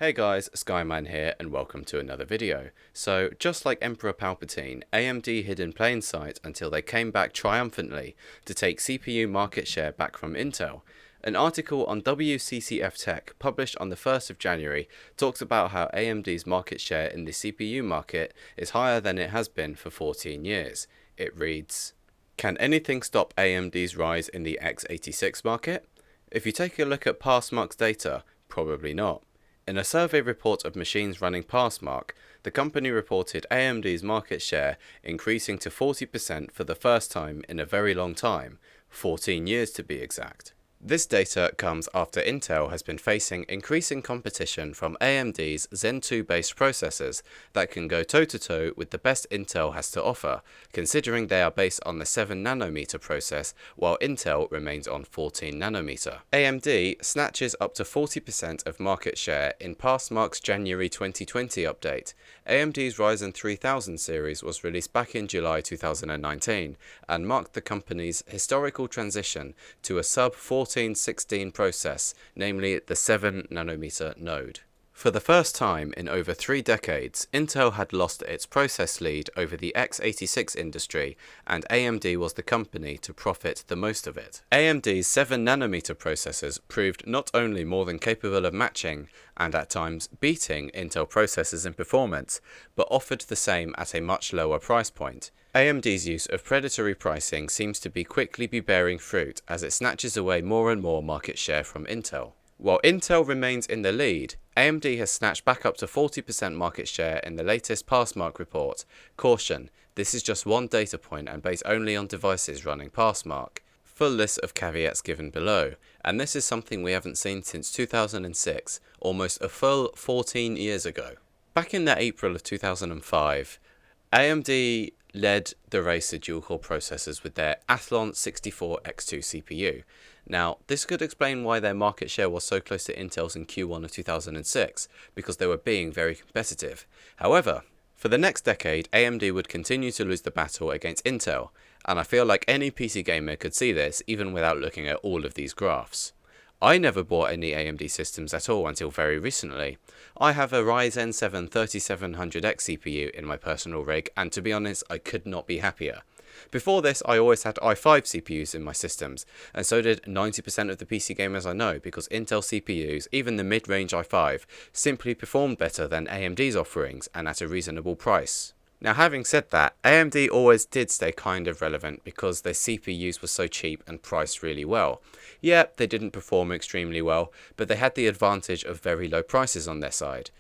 Hey guys, Skyman here and welcome to another video. So, just like Emperor Palpatine, AMD hid in plain sight until they came back triumphantly to take CPU market share back from Intel. An article on WCCF Tech published on the 1st of January talks about how AMD's market share in the CPU market is higher than it has been for 14 years. It reads, "Can anything stop AMD's rise in the x86 market? If you take a look at Passmark's data, probably not. In a survey report of machines running Passmark, the company reported AMD's market share increasing to 40% for the first time in a very long time, 14 years to be exact. This data comes after Intel has been facing increasing competition from AMD's Zen 2 based processors that can go toe-to-toe with the best Intel has to offer, considering they are based on the 7nm process while Intel remains on 14nm. AMD snatches up to 40% of market share in Passmark's January 2020 update. AMD's Ryzen 3000 series was released back in July 2019 and marked the company's historical transition to a sub-1416 process, namely the 7nm node. For the first time in over 3 decades, Intel had lost its process lead over the x86 industry, and AMD was the company to profit the most of it. AMD's 7nm processors proved not only more than capable of matching, and at times beating Intel processors in performance, but offered the same at a much lower price point. AMD's use of predatory pricing seems to be quickly bearing fruit as it snatches away more and more market share from Intel. While Intel remains in the lead, AMD has snatched back up to 40% market share in the latest Passmark report. Caution, this is just one data point and based only on devices running Passmark. Full list of caveats given below, and this is something we haven't seen since 2006, almost a full 14 years ago. Back in the April of 2005, AMD led the race to dual-core processors with their Athlon 64X2 CPU. Now, this could explain why their market share was so close to Intel's in Q1 of 2006, because they were being very competitive. However, for the next decade, AMD would continue to lose the battle against Intel, and I feel like any PC gamer could see this even without looking at all of these graphs. I never bought any AMD systems at all until very recently. I have a Ryzen 7 3700X CPU in my personal rig, and to be honest, I could not be happier. Before this, I always had i5 CPUs in my systems, and so did 90% of the PC gamers I know, because Intel CPUs, even the mid-range i5, simply performed better than AMD's offerings and at a reasonable price. Now, having said that, AMD always did stay kind of relevant because their CPUs were so cheap and priced really well. Yeah, they didn't perform extremely well, but they had the advantage of very low prices on their side.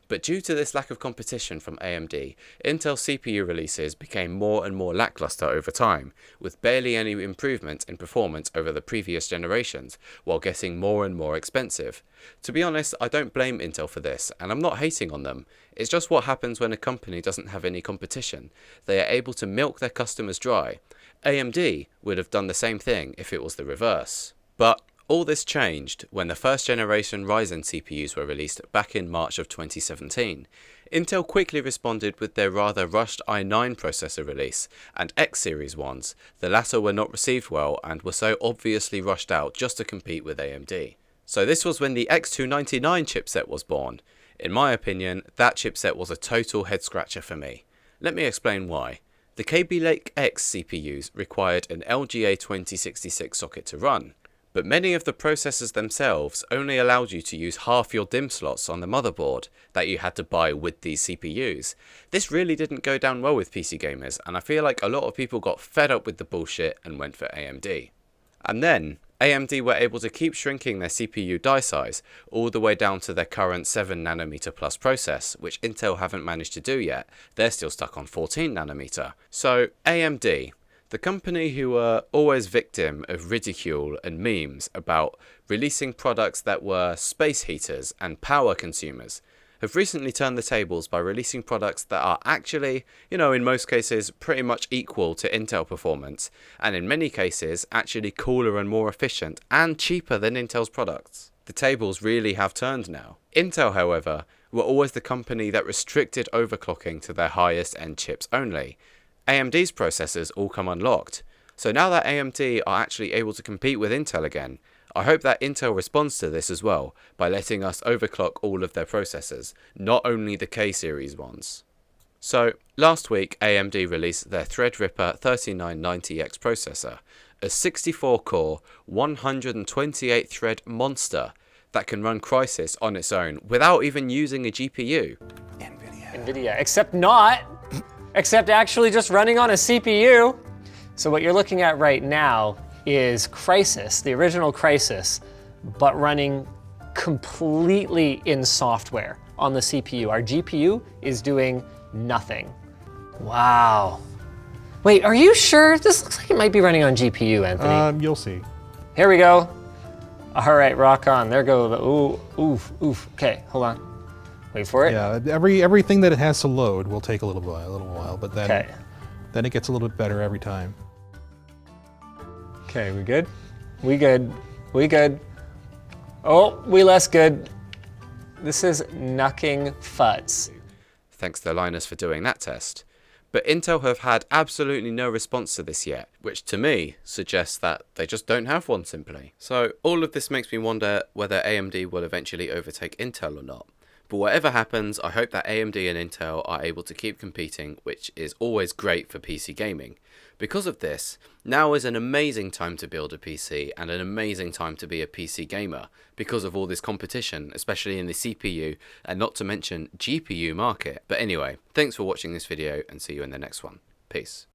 But due to this lack of competition from AMD, Intel CPU releases became more and more lackluster over time, with barely any improvement in performance over the previous generations, while getting more and more expensive. To be honest, I don't blame Intel for this, and I'm not hating on them. It's just what happens when a company doesn't have any competition. They are able to milk their customers dry. AMD would have done the same thing if it was the reverse. But all this changed when the first generation Ryzen CPUs were released back in March of 2017. Intel quickly responded with their rather rushed i9 processor release, and X series ones. The latter were not received well and were so obviously rushed out just to compete with AMD. So this was when the X299 chipset was born. In my opinion, that chipset was a total head scratcher for me. Let me explain why. The Kaby Lake X CPUs required an LGA 2066 socket to run, but many of the processors themselves only allowed you to use half your DIMM slots on the motherboard that you had to buy with these CPUs. This really didn't go down well with PC gamers, and I feel like a lot of people got fed up with the bullshit and went for AMD. And then, AMD were able to keep shrinking their CPU die size all the way down to their current 7nm plus process, which Intel haven't managed to do yet. They're still stuck on 14nm. So, AMD, the company who were always victim of ridicule and memes about releasing products that were space heaters and power consumers, have recently turned the tables by releasing products that are actually, in most cases, pretty much equal to Intel performance, and in many cases, actually cooler and more efficient and cheaper than Intel's products. The tables really have turned now. Intel, however, were always the company that restricted overclocking to their highest end chips only. AMD's processors all come unlocked. So now that AMD are actually able to compete with Intel again, I hope that Intel responds to this as well by letting us overclock all of their processors, not only the K-series ones. So, last week AMD released their Threadripper 3990X processor, a 64-core, 128-thread monster that can run Crysis on its own without even using a GPU. NVIDIA, except actually just running on a CPU. So what you're looking at right now is Crysis, the original Crysis, but running completely in software on the CPU. Our GPU is doing nothing. Wow. Wait, are you sure? This looks like it might be running on GPU, Anthony. You'll see. Here we go. All right, rock on. There go the, ooh, oof, oof. Okay, hold on. Wait for it. Yeah, everything that it has to load will take a little while, but then it gets a little bit better every time. Okay, we good? We good. We good. Oh, we less good. This is knucking futs. Thanks to Linus for doing that test. But Intel have had absolutely no response to this yet, which to me suggests that they just don't have one simply. So all of this makes me wonder whether AMD will eventually overtake Intel or not. But whatever happens, I hope that AMD and Intel are able to keep competing, which is always great for PC gaming. Because of this, now is an amazing time to build a PC and an amazing time to be a PC gamer because of all this competition, especially in the CPU and not to mention GPU market. But anyway, thanks for watching this video and see you in the next one. Peace.